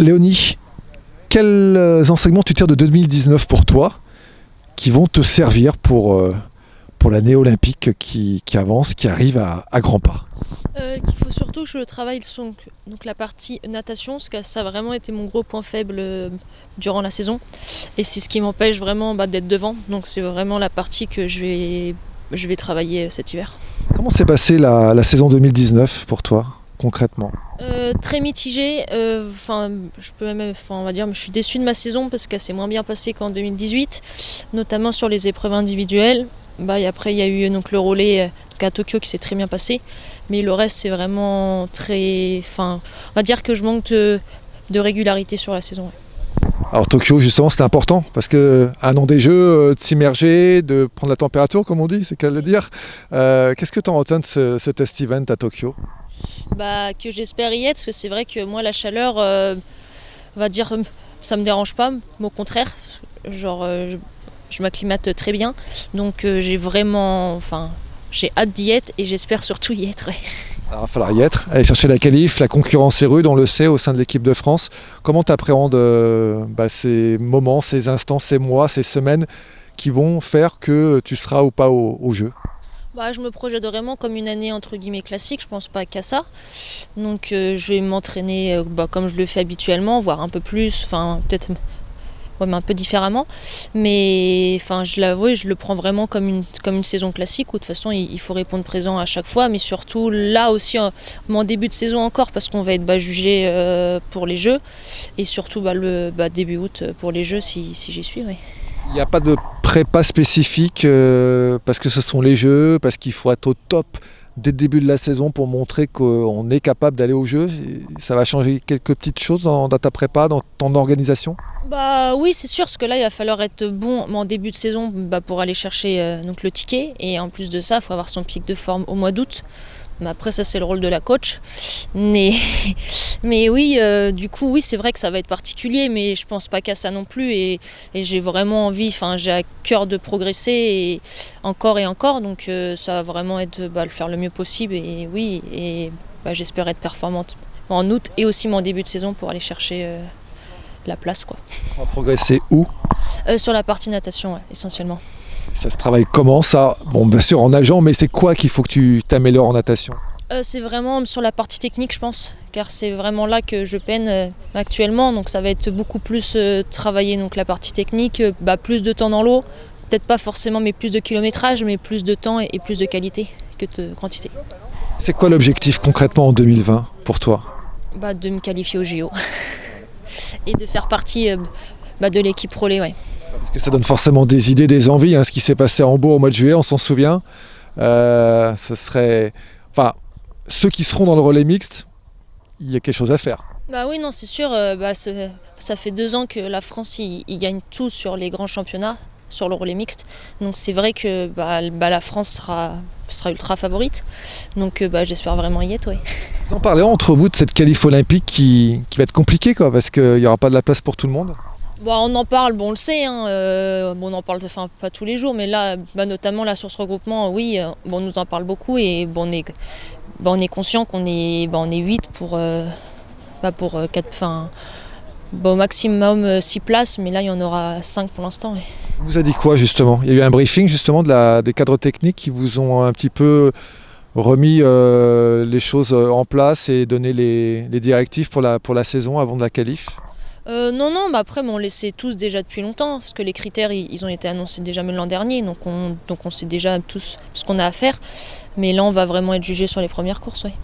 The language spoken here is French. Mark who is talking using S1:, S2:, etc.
S1: Léonie, quels enseignements tu tires de 2019 pour toi qui vont te servir pour l'année olympique qui avance, qui arrive à grands pas?
S2: Qu'il faut surtout que je travaille donc la partie natation, parce que ça a vraiment été mon gros point faible durant la saison. Et c'est ce qui m'empêche vraiment d'être devant. Donc c'est vraiment la partie que je vais travailler cet hiver.
S1: Comment s'est passée la saison 2019 pour toi, concrètement?
S2: Très mitigée. On va dire, je suis déçue de ma saison parce qu'elle s'est moins bien passée qu'en 2018, notamment sur les épreuves individuelles. Et après, il y a eu donc le relais à Tokyo qui s'est très bien passé, mais le reste c'est vraiment très. On va dire que je manque de régularité sur la saison. Ouais.
S1: Alors Tokyo justement c'était important parce que un an des Jeux, de s'immerger, de prendre la température comme on dit, c'est qu'à le dire. Qu'est-ce que tu en retiens de ce test event à Tokyo?
S2: Que j'espère y être, parce que c'est vrai que moi la chaleur, on va dire, ça me dérange pas, mais au contraire, je m'acclimate très bien, donc j'ai hâte d'y être et j'espère surtout y être. Ouais.
S1: Alors, il va falloir y être, aller chercher la qualif, la concurrence est rude, on le sait, au sein de l'équipe de France. Comment tu appréhendes ces moments, ces instants, ces mois, ces semaines qui vont faire que tu seras ou pas au jeu?
S2: Je me projette vraiment comme une année entre guillemets classique, je pense pas qu'à ça. Donc je vais m'entraîner comme je le fais habituellement, voire un peu plus, peut-être mais un peu différemment. Mais je l'avoue, je le prends vraiment comme une saison classique où de toute façon il faut répondre présent à chaque fois, mais surtout là aussi en début de saison encore parce qu'on va être jugé pour les Jeux et surtout début août pour les Jeux si j'y suis. Ouais.
S1: Il n'y a pas de prépa spécifique parce que ce sont les Jeux, parce qu'il faut être au top dès le début de la saison pour montrer qu'on est capable d'aller aux Jeux. Ça va changer quelques petites choses dans ta prépa, dans ton organisation?
S2: Oui, c'est sûr, parce que là il va falloir être bon en début de saison pour aller chercher donc le ticket, et en plus de ça il faut avoir son pic de forme au mois d'août. Mais après ça c'est le rôle de la coach, mais oui, du coup oui c'est vrai que ça va être particulier, mais je pense pas qu'à ça non plus, et j'ai vraiment envie, j'ai à cœur de progresser et encore, donc ça va vraiment être le faire le mieux possible, et oui, et j'espère être performante en août et aussi en début de saison pour aller chercher la place, quoi.
S1: On va progresser où?
S2: Sur la partie natation, ouais, essentiellement.
S1: Ça se travaille comment ça? Bon, bien sûr en nageant, mais c'est quoi qu'il faut que tu t'améliores en natation?
S2: C'est vraiment sur la partie technique, je pense, car c'est vraiment là que je peine actuellement. Donc ça va être beaucoup plus travailler donc la partie technique, plus de temps dans l'eau, peut-être pas forcément mais plus de kilométrage, mais plus de temps et plus de qualité que de quantité.
S1: C'est quoi l'objectif concrètement en 2020 pour toi?
S2: De me qualifier au JO et de faire partie de l'équipe relais, ouais.
S1: Parce que ça donne forcément des idées, des envies, ce qui s'est passé à Hambourg au mois de juillet, on s'en souvient. Ce serait... ceux qui seront dans le relais mixte, il y a quelque chose à faire.
S2: Oui, non, c'est sûr. Ça fait 2 ans que la France il gagne tout sur les grands championnats, sur le relais mixte. Donc c'est vrai que la France sera ultra favorite. Donc j'espère vraiment y être, oui.
S1: Vous en parlez entre vous de cette qualif olympique qui va être compliquée, parce qu'il n'y aura pas de la place pour tout le monde?
S2: On en parle, on le sait, on en parle pas tous les jours, mais là, notamment là, sur ce regroupement, oui, on nous en parle beaucoup, et on est conscient qu'on est 8 pour 4, au maximum 6 places, mais là il y en aura 5 pour l'instant. Ouais.
S1: On vous a dit quoi justement? Il y a eu un briefing justement des cadres techniques qui vous ont un petit peu remis les choses en place et donné les directives pour la saison avant de la qualif?
S2: Non, après on le sait tous déjà depuis longtemps, parce que les critères ils ont été annoncés déjà même l'an dernier, donc on sait déjà tous ce qu'on a à faire, mais là on va vraiment être jugé sur les premières courses. Ouais.